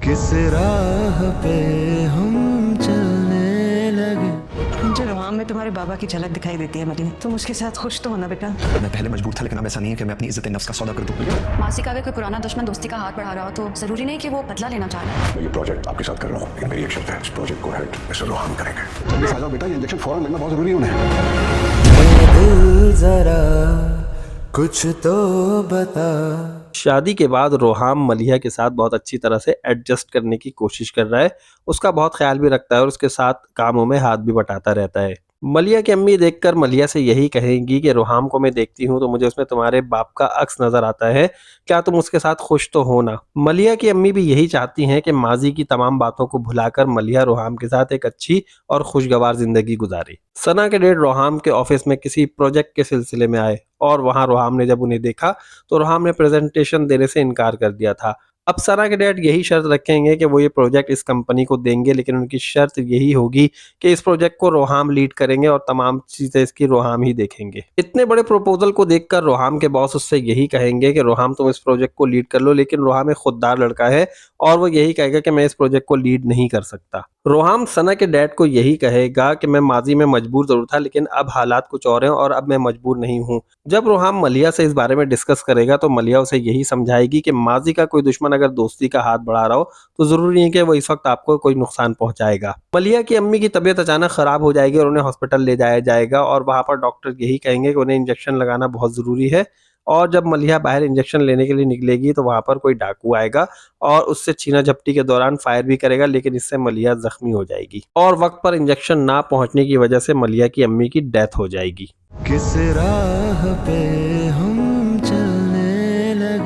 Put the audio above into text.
किस राह पे हम चलने लगे। मुझे रोहाम में तुम्हारे बाबा की झलक दिखाई देती है मलिया। तुम उसके साथ खुश तो होना बेटा। मैं पहले मजबूर था, लेकिन अब ऐसा नहीं है कि मैं अपनी इज्जत नफ्स का सौदा कर दूं। मासी का अगर कोई पुराना दुश्मन दोस्ती का हाथ बढ़ा रहा हो तो जरूरी नहीं कि वो बदला लेना चाह रहा है। मैं ये प्रोजेक्ट आपके साथ कर रहा हूँ, लेकिन मेरी एक शर्त है, इस प्रोजेक्ट को हेल्प मिस्टर रोहाम करेंगे। जल्दी से आ जाओ बेटा, ये इंजेक्शन फौरन लगना बहुत जरूरी है उन्हें। दिल जरा कुछ तो बता। शादी के बाद रोहाम मलिहा के साथ बहुत अच्छी तरह से एडजस्ट करने की कोशिश कर रहा है, उसका बहुत ख्याल भी रखता है और उसके साथ कामों में हाथ भी बटाता रहता है। मलिहा की अम्मी देखकर मलिहा से यही कहेंगी कि रोहाम को मैं देखती हूँ तो मुझे उसमें तुम्हारे बाप का अक्स नजर आता है, क्या तुम उसके साथ खुश तो हो ना। मलिहा की अम्मी भी यही चाहती हैं कि माजी की तमाम बातों को भुलाकर मलिहा रोहाम के साथ एक अच्छी और खुशगवार जिंदगी गुजारे। सना के डैड रोहाम के ऑफिस में किसी प्रोजेक्ट के सिलसिले में आए और वहां रोहाम ने जब उन्हें देखा तो रोहाम ने प्रेजेंटेशन देने से इनकार कर दिया था। अब सना के डैड यही शर्त रखेंगे कि वो ये प्रोजेक्ट इस कंपनी को देंगे, लेकिन उनकी शर्त यही होगी कि इस प्रोजेक्ट को रोहाम लीड करेंगे और तमाम चीजें इसकी रोहाम ही देखेंगे। इतने बड़े प्रपोजल को देखकर रोहाम के बॉस उससे यही कहेंगे कि रोहाम तुम इस प्रोजेक्ट को लीड कर लो, लेकिन रोहाम एक खुददार लड़का है और वो यही कहेगा कि मैं इस प्रोजेक्ट को लीड नहीं कर सकता। रोहाम सना के डैड को यही कहेगा कि मैं माजी में मजबूर जरूर था, लेकिन अब हालात कुछ और हैं और अब मैं मजबूर नहीं हूँ। जब रोहाम मलिहा से इस बारे में डिस्कस करेगा तो मलिहा उसे यही समझाएगी कि माजी का कोई दुश्मन अगर दोस्ती का हाथ बढ़ा रहा हो तो जरूरी नहीं कि वो इस वक्त आपको कोई नुकसान पहुंचाएगा। मलिहा की अम्मी की तबीयत अचानक खराब हो जाएगी और उन्हें हॉस्पिटल ले जाया जाएगा और वहां पर डॉक्टर यही कहेंगे कि उन्हें इंजेक्शन लगाना बहुत जरूरी है। और जब मलिहा बाहर इंजेक्शन लेने के लिए निकलेगी तो वहां पर कोई डाकू आएगा और उससे छीना झपटी के दौरान फायर भी करेगा, लेकिन इससे मलिहा जख्मी हो जाएगी और वक्त पर इंजेक्शन ना पहुंचने की वजह से मलिहा की अम्मी की डेथ हो जाएगी। किस राह पे हम